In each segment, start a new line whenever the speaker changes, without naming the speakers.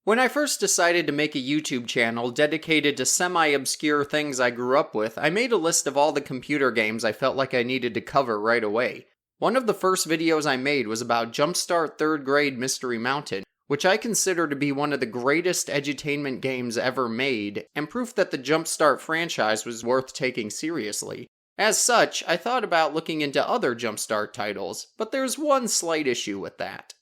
When I first decided to make a YouTube channel dedicated to semi-obscure things I grew up with, I made a list of all the computer games I felt like I needed to cover right away. One of the first videos I made was about Jumpstart 3rd Grade Mystery Mountain, which I consider to be one of the greatest edutainment games ever made, and proof that the Jumpstart franchise was worth taking seriously. As such, I thought about looking into other Jumpstart titles, but there's one slight issue with that.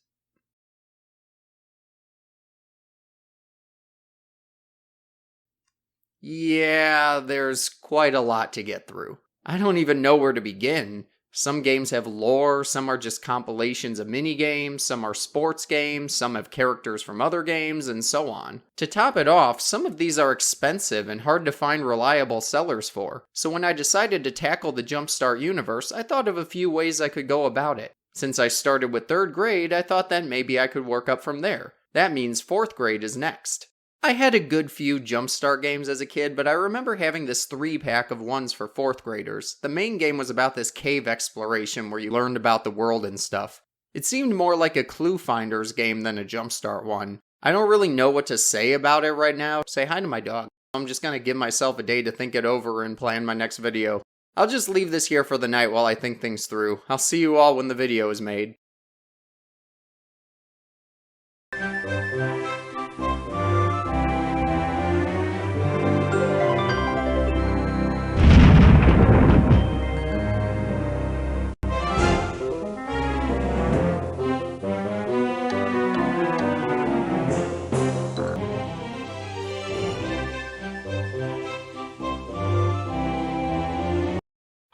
Yeah, there's quite a lot to get through. I don't even know where to begin. Some games have lore, some are just compilations of minigames, some are sports games, some have characters from other games, and so on. To top it off, some of these are expensive and hard to find reliable sellers for, so when I decided to tackle the Jumpstart universe, I thought of a few ways I could go about it. Since I started with 3rd grade, I thought that maybe I could work up from there. That means 4th grade is next. I had a good few Jumpstart games as a kid, but I remember having this 3-pack of ones for 4th graders. The main game was about this cave exploration where you learned about the world and stuff. It seemed more like a Clue Finders game than a Jumpstart one. I don't really know what to say about it right now. Say hi to my dog. I'm just gonna give myself a day to think it over and plan my next video. I'll just leave this here for the night while I think things through. I'll see you all when the video is made.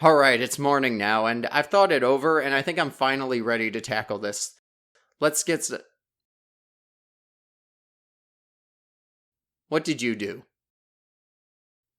Alright, it's morning now, and I've thought it over, and I think I'm finally ready to tackle this. Let's get What did you do?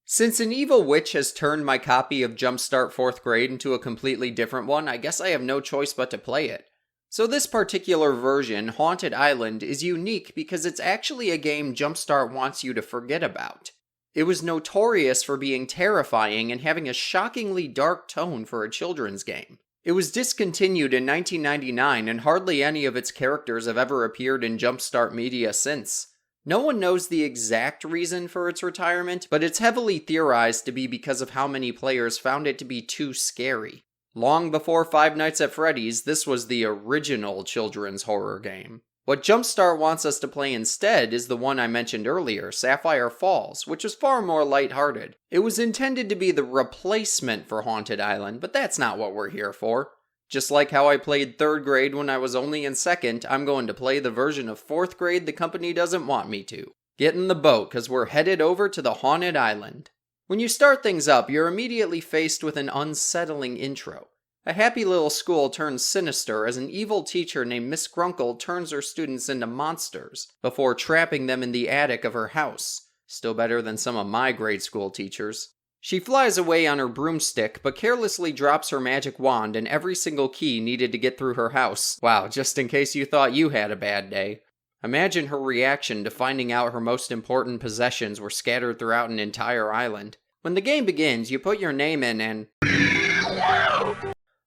Since an evil witch has turned my copy of Jumpstart 4th grade into a completely different one, I guess I have no choice but to play it. So this particular version, Haunted Island, is unique because it's actually a game Jumpstart wants you to forget about. It was notorious for being terrifying and having a shockingly dark tone for a children's game. It was discontinued in 1999 and hardly any of its characters have ever appeared in Jumpstart media since. No one knows the exact reason for its retirement, but it's heavily theorized to be because of how many players found it to be too scary. Long before Five Nights at Freddy's, this was the original children's horror game. What Jumpstart wants us to play instead is the one I mentioned earlier, Sapphire Falls, which was far more lighthearted. It was intended to be the replacement for Haunted Island, but that's not what we're here for. Just like how I played 3rd grade when I was only in 2nd, I'm going to play the version of 4th grade the company doesn't want me to. Get in the boat, cause we're headed over to the Haunted Island. When you start things up, you're immediately faced with an unsettling intro. A happy little school turns sinister as an evil teacher named Miss Grunkle turns her students into monsters before trapping them in the attic of her house. Still better than some of my grade school teachers. She flies away on her broomstick, but carelessly drops her magic wand and every single key needed to get through her house. Wow, just in case you thought you had a bad day. Imagine her reaction to finding out her most important possessions were scattered throughout an entire island. When the game begins, you put your name in and...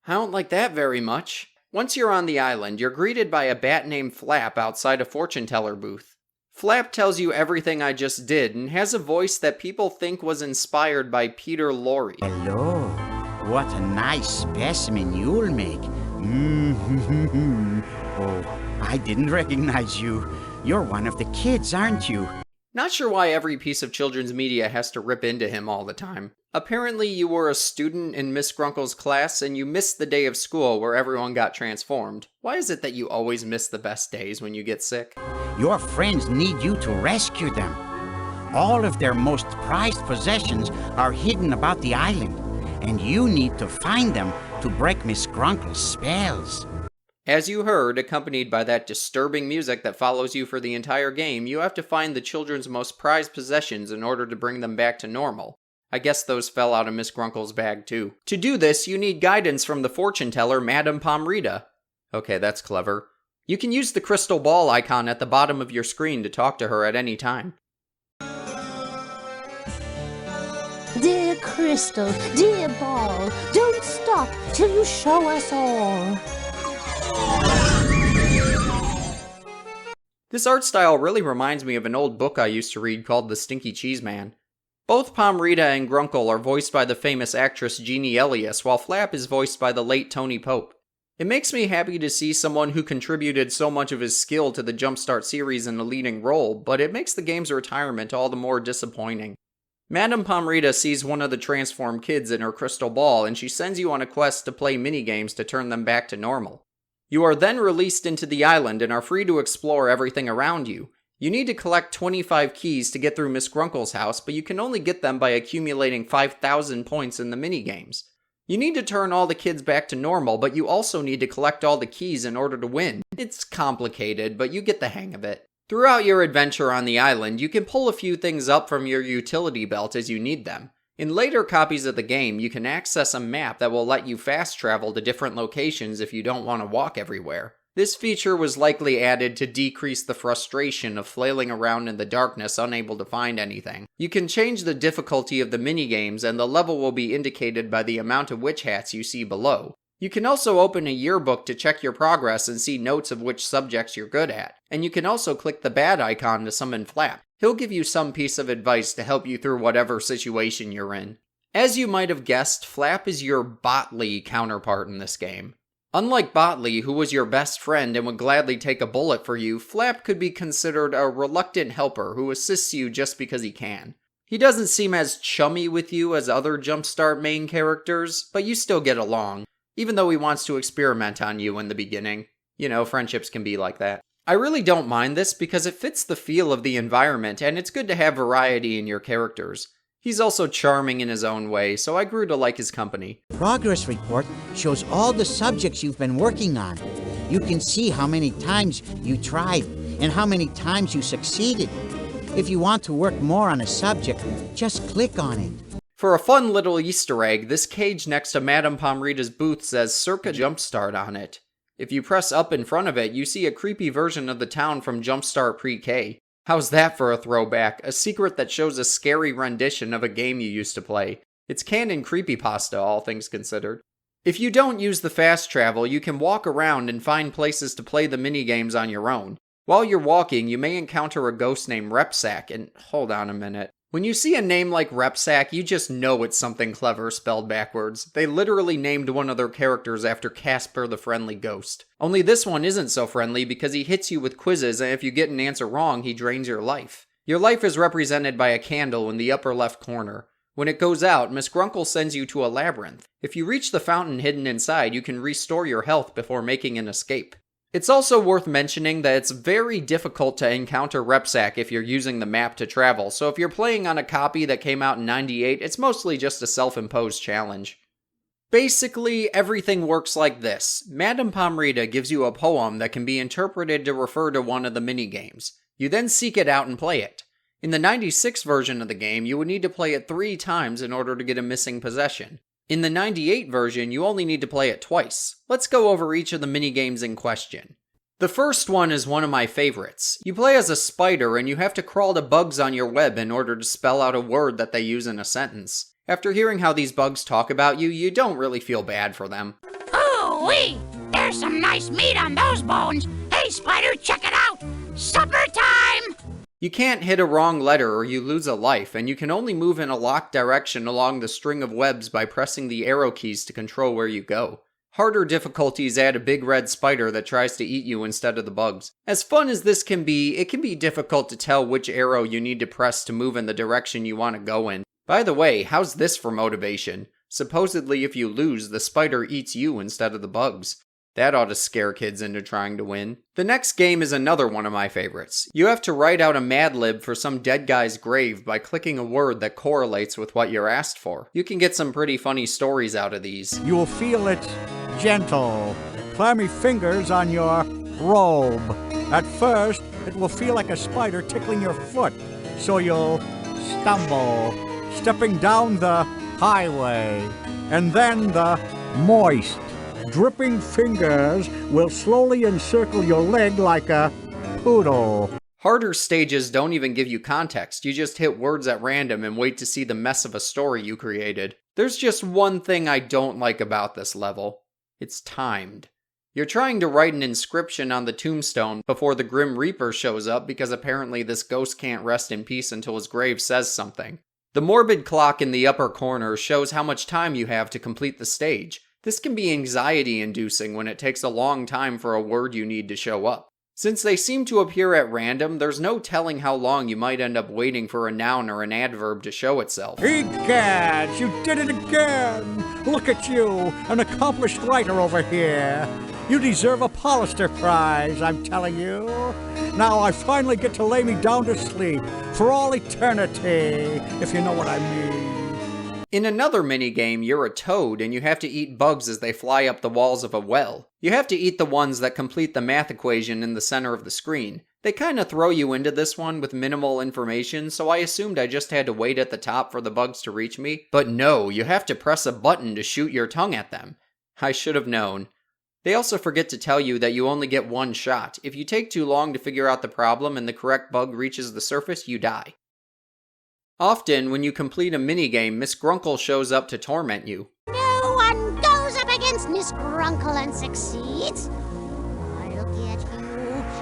I don't like that very much. Once you're on the island, you're greeted by a bat named Flap outside a fortune teller booth. Flap tells you everything I just did and has a voice that people think was inspired by Peter Lorre.
Hello, what a nice specimen you'll make. Oh, I didn't recognize you. You're one of the kids, aren't you?
Not sure why every piece of children's media has to rip into him all the time. Apparently you were a student in Miss Grunkle's class and you missed the day of school where everyone got transformed. Why is it that you always miss the best days when you get sick?
Your friends need you to rescue them. All of their most prized possessions are hidden about the island, and you need to find them to break Miss Grunkle's spells.
As you heard, accompanied by that disturbing music that follows you for the entire game, you have to find the children's most prized possessions in order to bring them back to normal. I guess those fell out of Miss Grunkle's bag too. To do this, you need guidance from the fortune teller, Madame Pomrita. Okay, that's clever. You can use the crystal ball icon at the bottom of your screen to talk to her at any time.
Dear Crystal, dear Ball, don't stop till you show us all.
This art style really reminds me of an old book I used to read called The Stinky Cheese Man. Both Pomrita and Grunkle are voiced by the famous actress Jeannie Elias, while Flap is voiced by the late Tony Pope. It makes me happy to see someone who contributed so much of his skill to the Jumpstart series in a leading role, but it makes the game's retirement all the more disappointing. Madame Pomrita sees one of the transformed kids in her crystal ball, and she sends you on a quest to play minigames to turn them back to normal. You are then released into the island and are free to explore everything around you. You need to collect 25 keys to get through Miss Grunkle's house, but you can only get them by accumulating 5,000 points in the minigames. You need to turn all the kids back to normal, but you also need to collect all the keys in order to win. It's complicated, but you get the hang of it. Throughout your adventure on the island, you can pull a few things up from your utility belt as you need them. In later copies of the game, you can access a map that will let you fast travel to different locations if you don't want to walk everywhere. This feature was likely added to decrease the frustration of flailing around in the darkness unable to find anything. You can change the difficulty of the minigames and the level will be indicated by the amount of witch hats you see below. You can also open a yearbook to check your progress and see notes of which subjects you're good at. And you can also click the bad icon to summon Flap. He'll give you some piece of advice to help you through whatever situation you're in. As you might have guessed, Flap is your Botley counterpart in this game. Unlike Botley, who was your best friend and would gladly take a bullet for you, Flap could be considered a reluctant helper who assists you just because he can. He doesn't seem as chummy with you as other Jumpstart main characters, but you still get along, even though he wants to experiment on you in the beginning. You know, friendships can be like that. I really don't mind this because it fits the feel of the environment and it's good to have variety in your characters. He's also charming in his own way, so I grew to like his company.
Progress report shows all the subjects you've been working on. You can see how many times you tried and how many times you succeeded. If you want to work more on a subject, just click on it.
For a fun little Easter egg, this cage next to Madame Pomrita's booth says Circa Jumpstart on it. If you press up in front of it, you see a creepy version of the town from Jumpstart Pre-K. How's that for a throwback? A secret that shows a scary rendition of a game you used to play. It's canon creepypasta, all things considered. If you don't use the fast travel, you can walk around and find places to play the minigames on your own. While you're walking, you may encounter a ghost named Repsack, and hold on a minute. When you see a name like Repsack, you just know it's something clever spelled backwards. They literally named one of their characters after Casper the Friendly Ghost. Only this one isn't so friendly because he hits you with quizzes and if you get an answer wrong, he drains your life. Your life is represented by a candle in the upper left corner. When it goes out, Miss Grunkle sends you to a labyrinth. If you reach the fountain hidden inside, you can restore your health before making an escape. It's also worth mentioning that it's very difficult to encounter Repsack if you're using the map to travel, so if you're playing on a copy that came out in '98, it's mostly just a self-imposed challenge. Basically, everything works like this. Madame Pomrita gives you a poem that can be interpreted to refer to one of the minigames. You then seek it out and play it. In the '96 version of the game, you would need to play it 3 times in order to get a missing possession. In the '98 version, you only need to play it twice. Let's go over each of the minigames in question. The first one is one of my favorites. You play as a spider and you have to crawl to bugs on your web in order to spell out a word that they use in a sentence. After hearing how these bugs talk about you, you don't really feel bad for them.
Ooh-wee! There's some nice meat on those bones. Hey, Spider, check it out! Supper time!
You can't hit a wrong letter or you lose a life, and you can only move in a locked direction along the string of webs by pressing the arrow keys to control where you go. Harder difficulties add a big red spider that tries to eat you instead of the bugs. As fun as this can be, it can be difficult to tell which arrow you need to press to move in the direction you want to go in. By the way, how's this for motivation? Supposedly if you lose, the spider eats you instead of the bugs. That ought to scare kids into trying to win. The next game is another one of my favorites. You have to write out a Mad Lib for some dead guy's grave by clicking a word that correlates with what you're asked for. You can get some pretty funny stories out of these.
You will feel its gentle, clammy fingers on your robe. At first, it will feel like a spider tickling your foot, so you'll stumble, stepping down the highway. And then the moist, dripping fingers will slowly encircle your leg like a poodle.
Harder stages don't even give you context. You just hit words at random and wait to see the mess of a story you created. There's just one thing I don't like about this level. It's timed. You're trying to write an inscription on the tombstone before the Grim Reaper shows up because apparently this ghost can't rest in peace until his grave says something. The morbid clock in the upper corner shows how much time you have to complete the stage. This can be anxiety-inducing when it takes a long time for a word you need to show up. Since they seem to appear at random, there's no telling how long you might end up waiting for a noun or an adverb to show itself.
Egads, you did it again! Look at you, an accomplished writer over here. You deserve a Polyster Prize, I'm telling you. Now I finally get to lay me down to sleep for all eternity, if you know what I mean.
In another minigame, you're a toad and you have to eat bugs as they fly up the walls of a well. You have to eat the ones that complete the math equation in the center of the screen. They kinda throw you into this one with minimal information, so I assumed I just had to wait at the top for the bugs to reach me. But no, you have to press a button to shoot your tongue at them. I should have known. They also forget to tell you that you only get one shot. If you take too long to figure out the problem and the correct bug reaches the surface, you die. Often, when you complete a minigame, Miss Grunkle shows up to torment you.
No one goes up against Miss Grunkle and succeeds. I'll get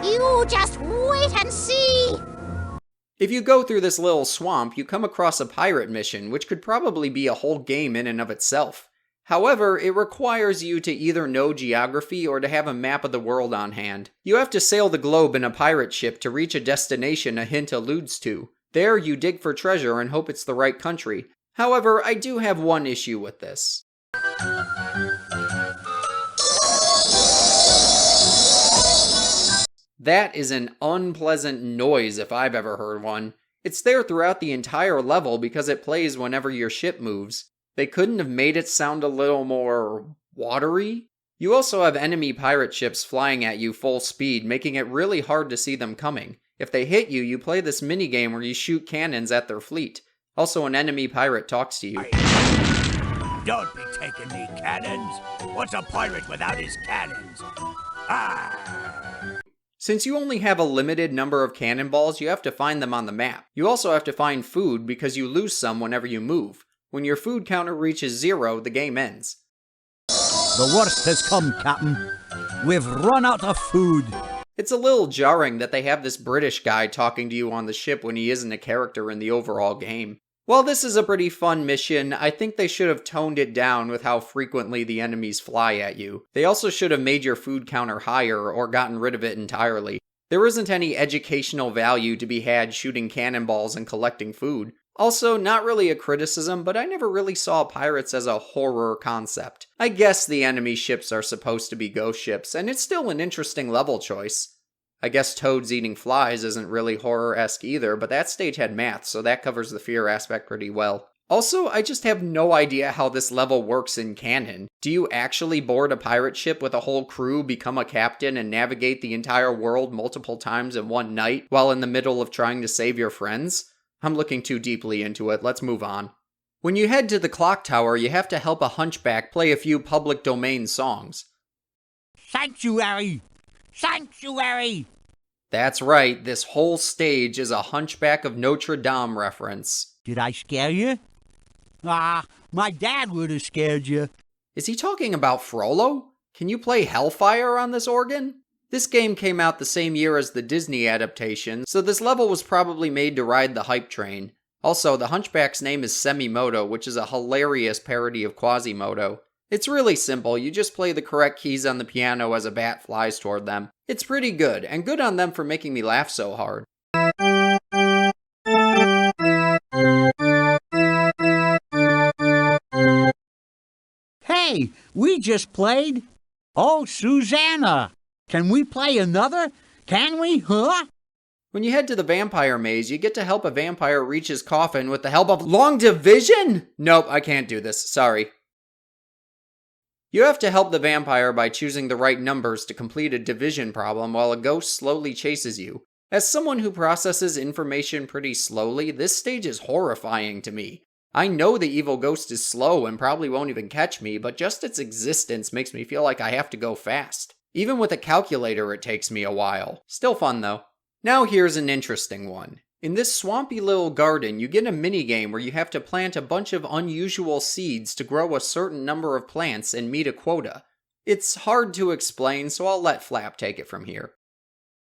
you. You just wait and see.
If you go through this little swamp, you come across a pirate mission, which could probably be a whole game in and of itself. However, it requires you to either know geography or to have a map of the world on hand. You have to sail the globe in a pirate ship to reach a destination a hint alludes to. There, you dig for treasure and hope it's the right country. However, I do have one issue with this. That is an unpleasant noise if I've ever heard one. It's there throughout the entire level because it plays whenever your ship moves. They couldn't have made it sound a little more watery? You also have enemy pirate ships flying at you full speed, making it really hard to see them coming. If they hit you, you play this minigame where you shoot cannons at their fleet. Also, an enemy pirate talks to you.
Don't be taking me cannons. What's a pirate without his cannons?
Since you only have a limited number of cannonballs, you have to find them on the map. You also have to find food because you lose some whenever you move. When your food counter reaches 0, the game ends.
The worst has come, Captain. We've run out of food.
It's a little jarring that they have this British guy talking to you on the ship when he isn't a character in the overall game. While this is a pretty fun mission, I think they should have toned it down with how frequently the enemies fly at you. They also should have made your food counter higher or gotten rid of it entirely. There isn't any educational value to be had shooting cannonballs and collecting food. Also, not really a criticism, but I never really saw pirates as a horror concept. I guess the enemy ships are supposed to be ghost ships, and it's still an interesting level choice. I guess toads eating flies isn't really horror-esque either, but that stage had math, so that covers the fear aspect pretty well. Also, I just have no idea how this level works in canon. Do you actually board a pirate ship with a whole crew, become a captain, and navigate the entire world multiple times in one night, while in the middle of trying to save your friends? I'm looking too deeply into it, let's move on. When you head to the clock tower, you have to help a hunchback play a few public domain songs.
Sanctuary! Sanctuary!
That's right, this whole stage is a Hunchback of Notre Dame reference.
Did I scare you? My dad would have scared you.
Is he talking about Frollo? Can you play Hellfire on this organ? This game came out the same year as the Disney adaptation, so this level was probably made to ride the hype train. Also, the Hunchback's name is Semimoto, which is a hilarious parody of Quasimodo. It's really simple, you just play the correct keys on the piano as a bat flies toward them. It's pretty good, and good on them for making me laugh so hard.
Hey, we just played. Oh, Susanna. Can we play another? Can we, huh?
When you head to the vampire maze, you get to help a vampire reach his coffin with the help of long division? Nope, I can't do this, sorry. You have to help the vampire by choosing the right numbers to complete a division problem while a ghost slowly chases you. As someone who processes information pretty slowly, this stage is horrifying to me. I know the evil ghost is slow and probably won't even catch me, but just its existence makes me feel like I have to go fast. Even with a calculator, it takes me a while. Still fun though. Now here's an interesting one. In this swampy little garden, you get a minigame where you have to plant a bunch of unusual seeds to grow a certain number of plants and meet a quota. It's hard to explain, so I'll let Flap take it from here.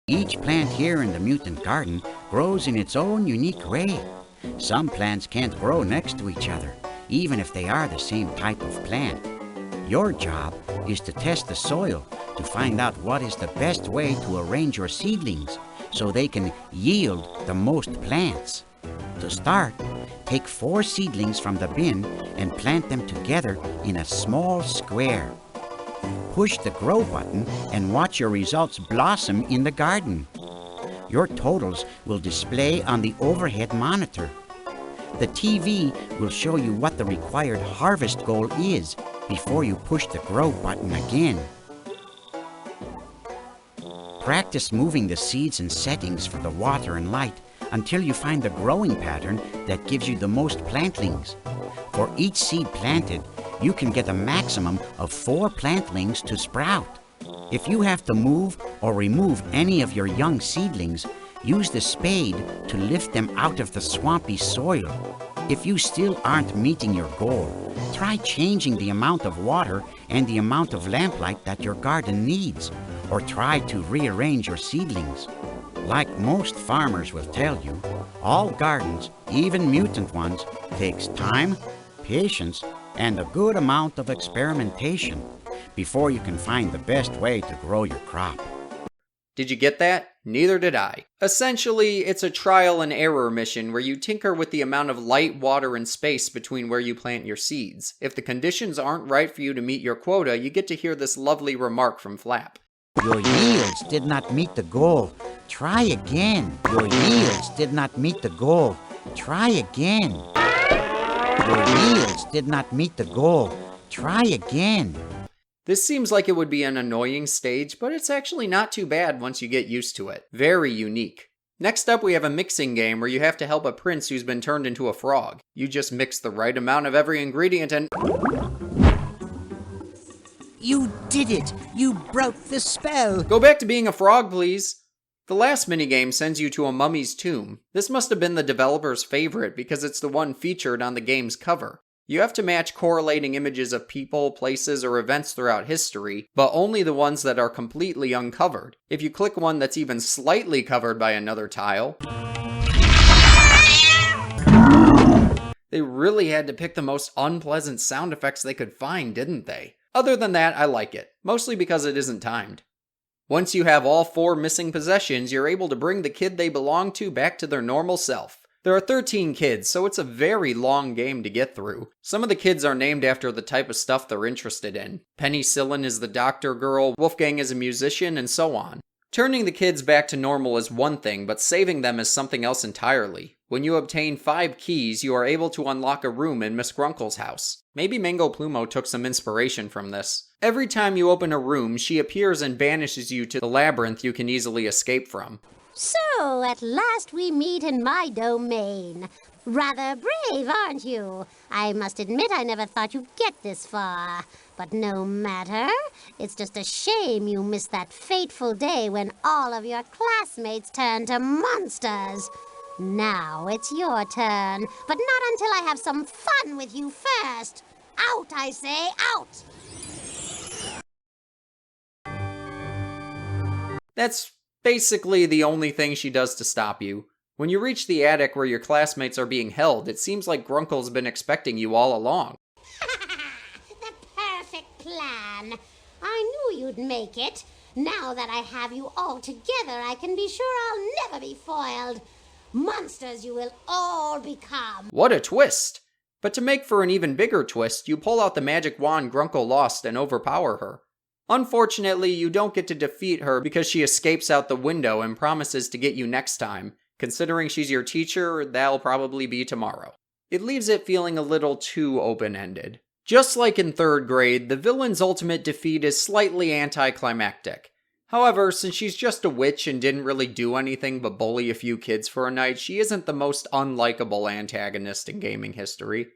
Each plant here in the mutant garden grows in its own unique way. Some plants can't grow next to each other, even if they are the same type of plant. Your job is to test the soil to find out what is the best way to arrange your seedlings so they can yield the most plants. To start, take 4 seedlings from the bin and plant them together in a small square. Push the grow button and watch your results blossom in the garden. Your totals will display on the overhead monitor. The TV will show you what the required harvest goal is before you push the grow button again. Practice moving the seeds and settings for the water and light until you find the growing pattern that gives you the most plantlings. For each seed planted, you can get a maximum of 4 plantlings to sprout. If you have to move or remove any of your young seedlings, use the spade to lift them out of the swampy soil. If you still aren't meeting your goal, try changing the amount of water and the amount of lamplight that your garden needs, or try to rearrange your seedlings. Like most farmers will tell you, all gardens, even mutant ones, takes time, patience, and a good amount of experimentation before you can find the best way to grow your crop.
Did you get that? Neither did I. Essentially, it's a trial and error mission where you tinker with the amount of light, water, and space between where you plant your seeds. If the conditions aren't right for you to meet your quota, you get to hear this lovely remark from Flap.
Your yields did not meet the goal. Try again. Your yields did not meet the goal. Try again. Your yields did not meet the goal. Try again.
This seems like it would be an annoying stage, but it's actually not too bad once you get used to it. Very unique. Next up, we have a mixing game where you have to help a prince who's been turned into a frog. You just mix the right amount of every ingredient and...
You did it! You broke the spell!
Go back to being a frog, please! The last minigame sends you to a mummy's tomb. This must have been the developer's favorite because it's the one featured on the game's cover. You have to match correlating images of people, places, or events throughout history, but only the ones that are completely uncovered. If you click one that's even slightly covered by another tile... They really had to pick the most unpleasant sound effects they could find, didn't they? Other than that, I like it, mostly because it isn't timed. Once you have all 4 missing possessions, you're able to bring the kid they belong to back to their normal self. There are 13 kids, so it's a very long game to get through. Some of the kids are named after the type of stuff they're interested in. Penicillin is the doctor girl, Wolfgang is a musician, and so on. Turning the kids back to normal is one thing, but saving them is something else entirely. When you obtain 5 keys, you are able to unlock a room in Miss Grunkle's house. Maybe Mango Plumo took some inspiration from this. Every time you open a room, she appears and banishes you to the labyrinth you can easily escape from.
So, at last we meet in my domain. Rather brave, aren't you? I must admit I never thought you'd get this far. But no matter. It's just a shame you missed that fateful day when all of your classmates turned to monsters. Now it's your turn, but not until I have some fun with you first. Out, I say, out!
That's basically the only thing she does to stop you. When you reach the attic where your classmates are being held, it seems like Grunkle's been expecting you all along.
The perfect plan. I knew you'd make it. Now that I have you all together, I can be sure I'll never be foiled. Monsters you will all become.
What a twist! But to make for an even bigger twist, you pull out the magic wand Grunkle lost and overpower her. Unfortunately, you don't get to defeat her because she escapes out the window and promises to get you next time. Considering she's your teacher, that'll probably be tomorrow. It leaves it feeling a little too open-ended. Just like in 3rd grade, the villain's ultimate defeat is slightly anticlimactic. However, since she's just a witch and didn't really do anything but bully a few kids for a night, she isn't the most unlikable antagonist in gaming history.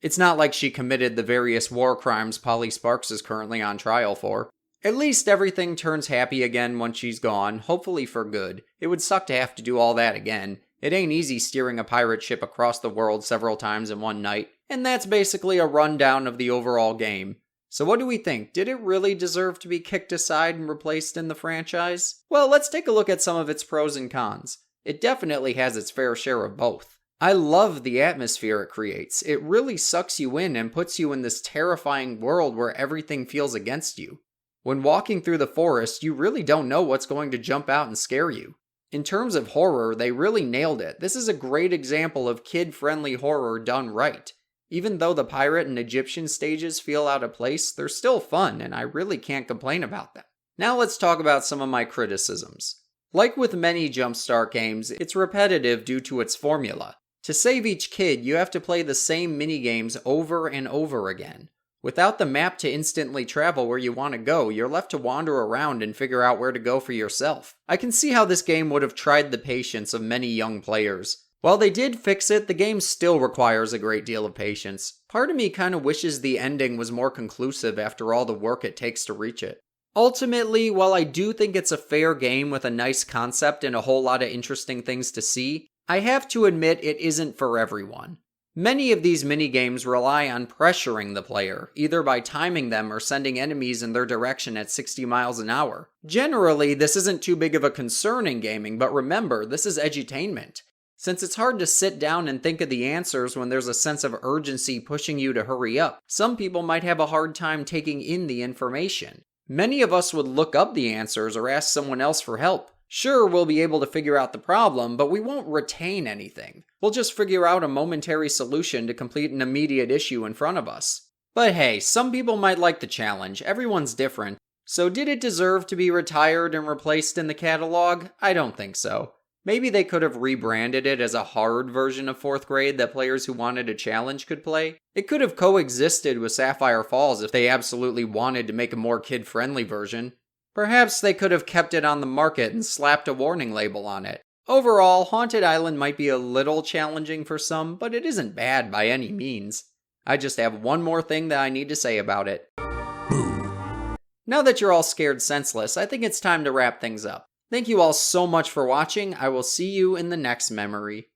It's not like she committed the various war crimes Polly Sparks is currently on trial for. At least everything turns happy again once she's gone, hopefully for good. It would suck to have to do all that again. It ain't easy steering a pirate ship across the world several times in one night, and that's basically a rundown of the overall game. So what do we think? Did it really deserve to be kicked aside and replaced in the franchise? Well, let's take a look at some of its pros and cons. It definitely has its fair share of both. I love the atmosphere it creates. It really sucks you in and puts you in this terrifying world where everything feels against you. When walking through the forest, you really don't know what's going to jump out and scare you. In terms of horror, they really nailed it. This is a great example of kid-friendly horror done right. Even though the pirate and Egyptian stages feel out of place, they're still fun, and I really can't complain about them. Now let's talk about some of my criticisms. Like with many Jumpstart games, it's repetitive due to its formula. To save each kid, you have to play the same minigames over and over again. Without the map to instantly travel where you want to go, you're left to wander around and figure out where to go for yourself. I can see how this game would have tried the patience of many young players. While they did fix it, the game still requires a great deal of patience. Part of me kind of wishes the ending was more conclusive after all the work it takes to reach it. Ultimately, while I do think it's a fair game with a nice concept and a whole lot of interesting things to see, I have to admit it isn't for everyone. Many of these minigames rely on pressuring the player, either by timing them or sending enemies in their direction at 60 miles an hour. Generally, this isn't too big of a concern in gaming, but remember, this is edutainment. Since it's hard to sit down and think of the answers when there's a sense of urgency pushing you to hurry up, some people might have a hard time taking in the information. Many of us would look up the answers or ask someone else for help. Sure, we'll be able to figure out the problem, but we won't retain anything. We'll just figure out a momentary solution to complete an immediate issue in front of us. But hey, some people might like the challenge. Everyone's different. So did it deserve to be retired and replaced in the catalog? I don't think so. Maybe they could have rebranded it as a hard version of 4th grade that players who wanted a challenge could play. It could have coexisted with Sapphire Falls if they absolutely wanted to make a more kid-friendly version. Perhaps they could have kept it on the market and slapped a warning label on it. Overall, Haunted Island might be a little challenging for some, but it isn't bad by any means. I just have one more thing that I need to say about it. Now that you're all scared senseless, I think it's time to wrap things up. Thank you all so much for watching. I will see you in the next memory.